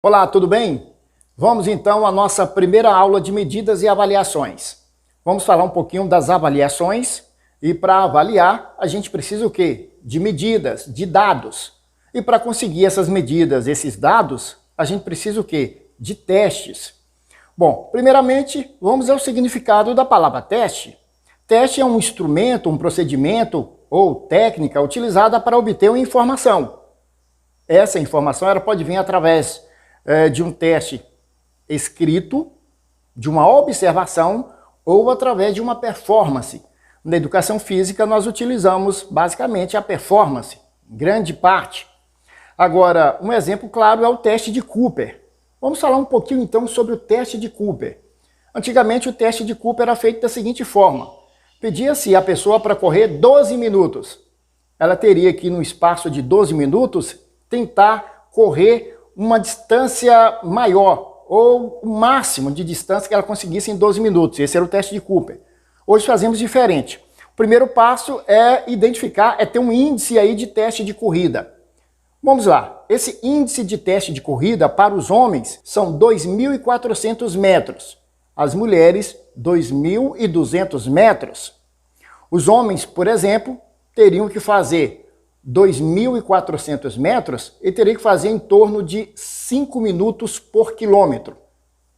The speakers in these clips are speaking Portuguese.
Olá, tudo bem? Vamos então à nossa primeira aula de medidas e avaliações. Vamos falar um pouquinho das avaliações e para avaliar a gente precisa o quê? De medidas, de dados. E para conseguir essas medidas, esses dados, a gente precisa o quê? De testes. Bom, primeiramente, vamos ao significado da palavra teste. Teste é um instrumento, um procedimento ou técnica utilizada para obter uma informação. Essa informação ela pode vir através de um teste escrito, de uma observação ou através de uma performance. Na educação física nós utilizamos basicamente a performance, grande parte. Agora, um exemplo claro é o teste de Cooper. Vamos falar um pouquinho então sobre o teste de Cooper. Antigamente o teste de Cooper era feito da seguinte forma: pedia-se a pessoa para correr 12 minutos. Ela teria que no espaço de 12 minutos tentar correr uma distância maior, ou o máximo de distância que ela conseguisse em 12 minutos. Esse era o teste de Cooper. Hoje fazemos diferente. O primeiro passo é identificar, é ter um índice aí de teste de corrida. Vamos lá. Esse índice de teste de corrida para os homens são 2.400 metros. As mulheres, 2.200 metros. Os homens, por exemplo, teriam que fazer 2.400 metros e teria que fazer em torno de 5 minutos por quilômetro.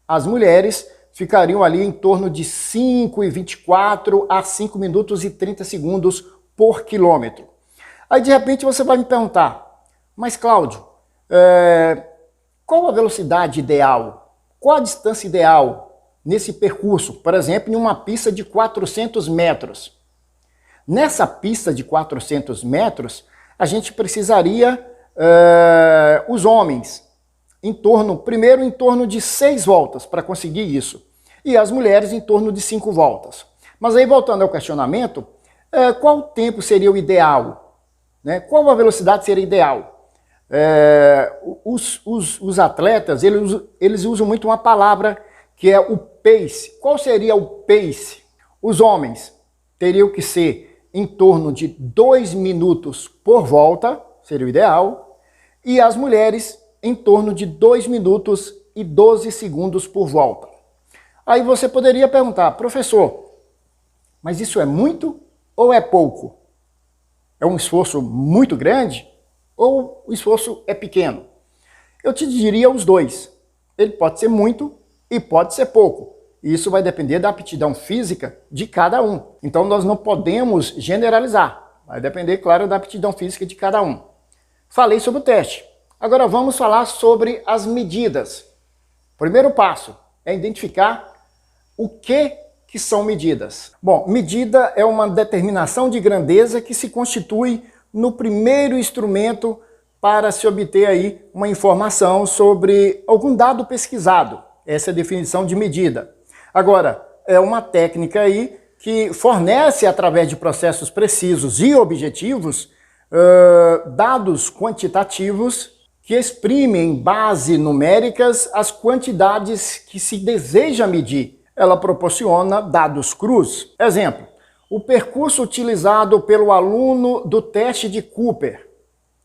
As mulheres ficariam ali em torno de 5,24 a 5 minutos e 30 segundos por quilômetro. Aí de repente você vai me perguntar, mas Cláudio, qual a velocidade ideal? Qual a distância ideal nesse percurso? Por exemplo, em uma pista de 400 metros. Nessa pista de 400 metros, a gente precisaria, os homens, primeiro em torno de 6 voltas para conseguir isso. E as mulheres em torno de 5 voltas. Mas aí voltando ao questionamento, qual o tempo seria o ideal? Né? Qual a velocidade seria ideal? Os atletas, eles usam muito uma palavra que é o pace. Qual seria o pace? Os homens teriam que ser em torno de 2 minutos por volta, seria o ideal, e as mulheres em torno de 2 minutos e 12 segundos por volta. Aí você poderia perguntar, professor, mas isso é muito ou é pouco? É um esforço muito grande ou o esforço é pequeno? Eu te diria os dois. Ele pode ser muito e pode ser pouco. Isso vai depender da aptidão física de cada um. Então nós não podemos generalizar. Vai depender, claro, da aptidão física de cada um. Falei sobre o teste. Agora vamos falar sobre as medidas. O primeiro passo é identificar o que são medidas. Bom, medida é uma determinação de grandeza que se constitui no primeiro instrumento para se obter aí uma informação sobre algum dado pesquisado. Essa é a definição de medida. Agora, é uma técnica aí que fornece, através de processos precisos e objetivos, dados quantitativos que exprimem em base numéricas as quantidades que se deseja medir. Ela proporciona dados crus. Exemplo, o percurso utilizado pelo aluno do teste de Cooper.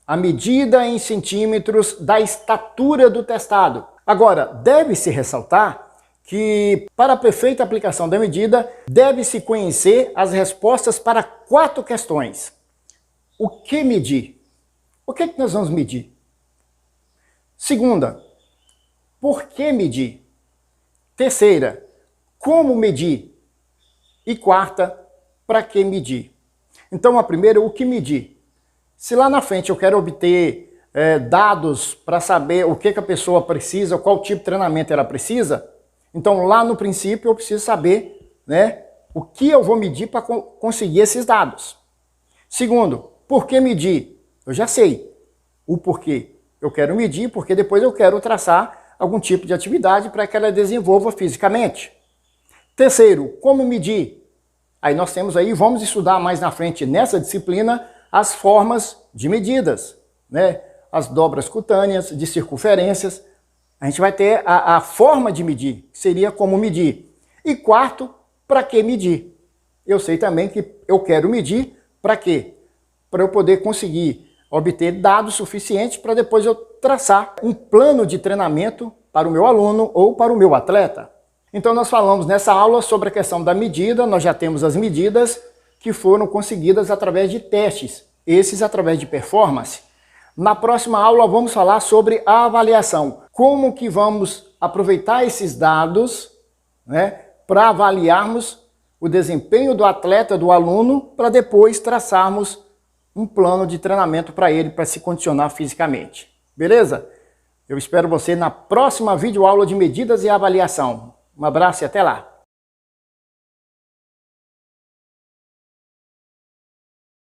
A medida em centímetros da estatura do testado. Agora, deve-se ressaltar que, para a perfeita aplicação da medida, deve-se conhecer as respostas para 4 questões. O que medir? O que nós vamos medir? Segunda, por que medir? Terceira, como medir? E quarta, para que medir? Então, a primeira, o que medir? Se lá na frente eu quero obter dados para saber o que a pessoa precisa, qual tipo de treinamento ela precisa, então, lá no princípio, eu preciso saber, né, o que eu vou medir para conseguir esses dados. Segundo, por que medir? Eu já sei o porquê. Eu quero medir porque depois eu quero traçar algum tipo de atividade para que ela desenvolva fisicamente. Terceiro, como medir? Aí nós temos aí, vamos estudar mais na frente nessa disciplina, as formas de medidas, né? As dobras cutâneas, de circunferências. A gente vai ter a forma de medir, que seria como medir. E quarto, para que medir? Eu sei também que eu quero medir para quê? Para eu poder conseguir obter dados suficientes para depois eu traçar um plano de treinamento para o meu aluno ou para o meu atleta. Então nós falamos nessa aula sobre a questão da medida, nós já temos as medidas que foram conseguidas através de testes, esses através de performance. Na próxima aula vamos falar sobre a avaliação, como que vamos aproveitar esses dados, né, para avaliarmos o desempenho do atleta, do aluno, para depois traçarmos um plano de treinamento para ele, para se condicionar fisicamente. Beleza? Eu espero você na próxima videoaula de medidas e avaliação. Um abraço e até lá!